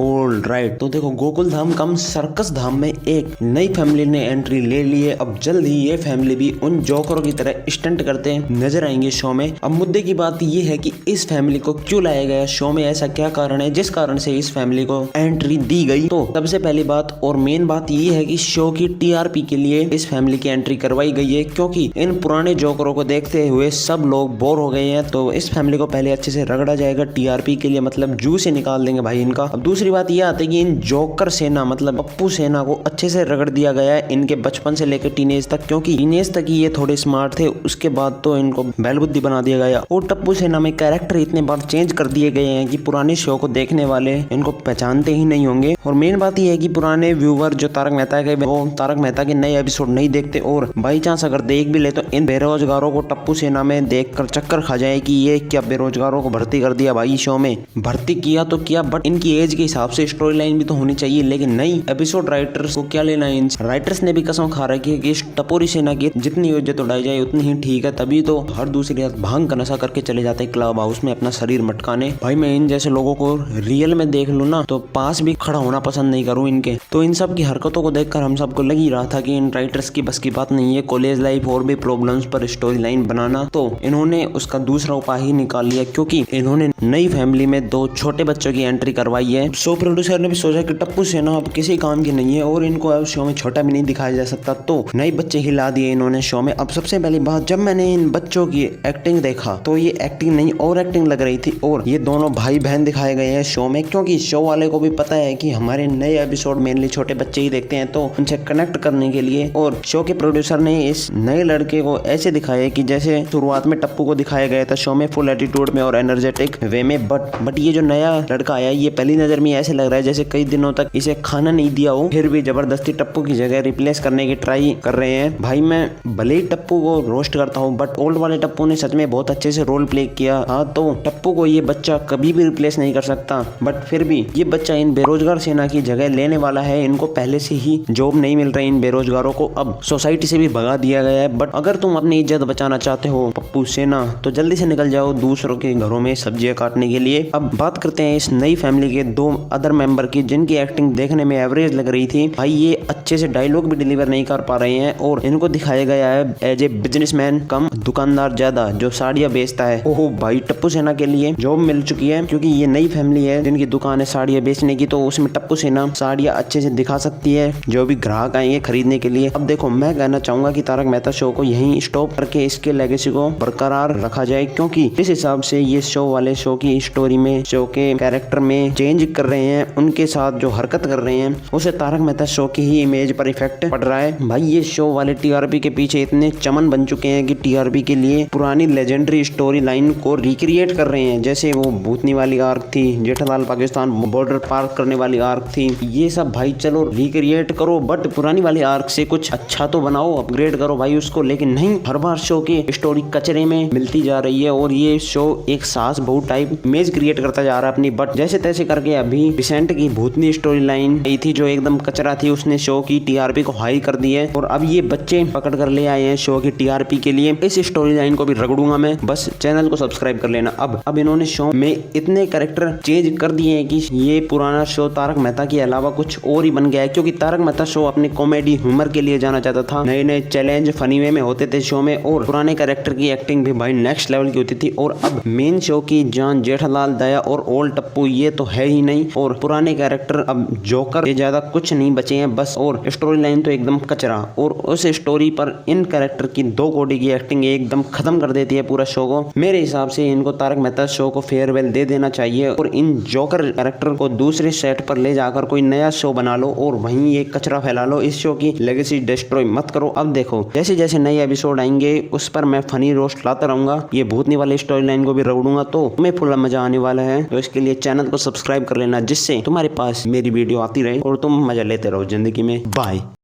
All right, तो देखो गोकुल धाम कम circus धाम में एक नई फैमिली ने एंट्री ले ली है। अब जल्द ही ये फैमिली भी उन जोकरों की तरह स्टंट करते नजर आएंगे शो में। अब मुद्दे की बात ये है कि इस फैमिली को क्यों लाया गया शो में, ऐसा क्या कारण है जिस कारण से इस फैमिली को एंट्री दी गई। तो सबसे पहली बात और मेन बात ये है कि शो की टीआरपी के लिए इस फैमिली की एंट्री करवाई गई है, क्योंकि इन पुराने जोकरों को देखते हुए सब लोग बोर हो गए हैं। तो इस फैमिली को पहले अच्छे से रगड़ा जाएगा टीआरपी के लिए, मतलब जू से निकाल देंगे भाई इनका। अब दूसरी बात यह आती है कि इन जोकर सेना मतलब पप्पू सेना को अच्छे से रगड़ दिया गया है इनके बचपन से लेकर टीनेज तक, क्योंकि टीनेज तक ही ये थोड़े स्मार्ट थे, उसके बाद तो इनको बैलबुद्धि बना दिया गया। और टप्पू सेना में कैरेक्टर इतने बार चेंज कर दिए गए हैं कि पुराने शो को देखने वाले इनको पहचानते ही नहीं होंगे। और मेन बात यह है कि पुराने व्यूवर जो तारक मेहता के वो तारक मेहता के नए एपिसोड नहीं देखते, और बाई चांस अगर देख भी ले तो इन बेरोजगारों को टप्पू सेना में देखकर चक्कर खा जाए कि ये क्या बेरोजगारों को भर्ती कर दिया भाई शो में। भर्ती किया तो किया, बट इनकी एज के हिसाब से स्टोरी लाइन भी तो होनी चाहिए, लेकिन नहीं। एपिसोड राइटर्स को क्या लेना है इनसे। राइटर्स ने भी कसम खा रखी है कि इस टपोरी सेना की जितनी इज्जत उड़ाई जाए उतनी ही ठीक है, तभी तो हर दूसरी रात भांग का नशा करके चले जाते हैं क्लब हाउस में अपना शरीर मटकाने। भाई मैं इन जैसे लोगों को रियल में देख लूं ना तो पास भी खड़ा होना पसंद नहीं करूं इनके। तो इन सब की हरकतों को देखकर हम सबको लग ही रहा था कि इन राइटर्स की बस की बात नहीं है कॉलेज लाइफ और भी प्रॉब्लम्स पर स्टोरी लाइन बनाना। तो इन्होंने उसका दूसरा उपाय ही निकाल लिया, क्योंकि इन्होंने नई फैमिली में 2 छोटे बच्चों की एंट्री करवाई है। शो प्रोड्यूसर ने भी सोचा कि टप्पू सेना अब किसी काम की नहीं है और इनको अब शो में छोटा भी नहीं दिखाया जा सकता, तो नए बच्चे हिला दिए इन्होंने शो में। अब सबसे पहली बात, जब मैंने इन बच्चों की एक्टिंग देखा तो ये एक्टिंग नहीं और एक्टिंग लग रही थी, और ये दोनों भाई बहन दिखाए गए हैं शो में, क्योंकि शो वाले को भी पता है कि हमारे नए एपिसोड मेनली छोटे बच्चे ही देखते हैं, तो उनसे कनेक्ट करने के लिए। और शो के प्रोड्यूसर ने इस नए लड़के को ऐसे दिखाया कि जैसे शुरुआत में टप्पू को दिखाया गया था शो में फुल एटीट्यूड में और एनर्जेटिक वे में, बट ये जो नया लड़का आया ये पहली नजर में ऐसे लग रहा है जैसे कई दिनों तक इसे खाना नहीं दिया हो, फिर भी जबरदस्ती टप्पू की जगह रिप्लेस करने की ट्राई कर रहे हैं। भाई मैं भले ही टप्पू को रोस्ट करता हूँ, बट ओल्ड वाले टप्पू ने सच में बहुत अच्छे से रोल प्ले किया। हाँ, तो टप्पू को ये बच्चा कभी भी रिप्लेस नहीं कर सकता, बट फिर भी ये बच्चा इन बेरोजगार सेना की जगह लेने वाला है। इनको पहले से ही जॉब नहीं मिल रही इन बेरोजगारों को, अब सोसाइटी से भी भगा दिया गया है। बट अगर तुम अपनी इज्जत बचाना चाहते हो पप्पू सेना तो जल्दी से निकल जाओ दूसरों के घरों में सब्जियां काटने के लिए। अब बात करते हैं इस नई फैमिली के 2 अदर मेंबर की, जिनकी एक्टिंग देखने में एवरेज लग रही थी। भाई ये अच्छे से डायलॉग भी डिलीवर नहीं कर पा रहे हैं, और इनको दिखाया गया है एज ए बिजनेसमैन कम दुकानदार ज्यादा जो साड़ियां बेचता है। ओहो भाई, टप्पू सेना के लिए जॉब मिल चुकी है, क्योंकि ये नई फैमिली है जिनकी दुकान है साड़ियां बेचने की, तो उसमें टप्पू सेना साड़ियां अच्छे से दिखा सकती है जो भी ग्राहक आएंगे खरीदने के लिए। अब देखो, मैं कहना चाहूंगा कि तारक मेहता शो को यहीं स्टॉप करके इसके लेगेसी को बरकरार रखा जाए, क्योंकि इस हिसाब से ये शो वाले शो की स्टोरी में शो के कैरेक्टर में चेंज कर रहे हैं, उनके साथ जो हरकत कर रहे हैं उसे तारक मेहता शो की ही इमेज पर इफेक्ट पड़ रहा है। भाई ये शो वाले टीआरपी के पीछे इतने चमन बन चुके हैं कि टीआरपी के लिए पुरानी लेजेंडरी स्टोरी लाइन को रिक्रिएट कर रहे हैं, जैसे वो भूतनी वाली आर्क थी, जेठालाल पाकिस्तान बॉर्डर पार करने वाली आर्क थी, ये सब भाई चलो रिक्रिएट करो, बट पुरानी वाली आर्क से कुछ अच्छा तो बनाओ, अपग्रेड करो भाई उसको। लेकिन नहीं, हर बार शो की स्टोरी कचरे में मिलती जा रही है, और ये शो एक सास बहू टाइप इमेज क्रिएट करता जा रहा है अपनी। बट जैसे तैसे करके अभी रिसेंट की भूतनी स्टोरी लाइन आई थी जो एकदम कचरा थी, उसने शो की टीआरपी को हाई कर दी है, और अब ये बच्चे पकड़ कर ले आए हैं शो की टीआरपी के लिए। इस स्टोरी लाइन को भी रगड़ूंगा मैं, बस चैनल को सब्सक्राइब कर लेना। अब इन्होंने शो में इतने कैरेक्टर चेंज कर दिए हैं कि ये पुराना शो तारक मेहता के अलावा कुछ और ही बन गया है, क्योंकि तारक मेहता शो अपने कॉमेडी ह्यूमर के लिए जाना चाहता था, नए नए चैलेंज फनी वे में होते थे शो में, और पुराने कैरेक्टर की एक्टिंग भी भाई नेक्स्ट लेवल की होती थी। और अब मेन शो की जान जेठालाल, दया और ओल्ड टप्पू ये तो है ही नहीं, और पुराने कैरेक्टर अब जोकर ये ज्यादा कुछ नहीं बचे हैं बस, और स्टोरी लाइन तो एकदम कचरा, और उस स्टोरी पर इन कैरेक्टर की 2 कोडी की एक्टिंग एकदम खत्म कर देती है पूरा शो को। मेरे हिसाब से इनको तारक मेहता शो को फेयरवेल दे देना चाहिए, और इन जोकर कैरेक्टर को दूसरे सेट पर ले जाकर कोई नया शो बना लो और वहीं ये कचरा फैला लो, इस शो की लेगेसी डिस्ट्रॉय मत करो। अब देखो, जैसे जैसे नए एपिसोड आएंगे उस पर मैं फनी रोस्ट लाता रहूंगा, ये भूतनी वाली स्टोरी लाइन को भी रगड़ूंगा, तो तुम्हें फुल मजा आने वाला है। तो इसके लिए चैनल को सब्सक्राइब कर लेना, जिससे तुम्हारे पास मेरी वीडियो आती रहे और तुम मजा लेते रहो जिंदगी में। बाय।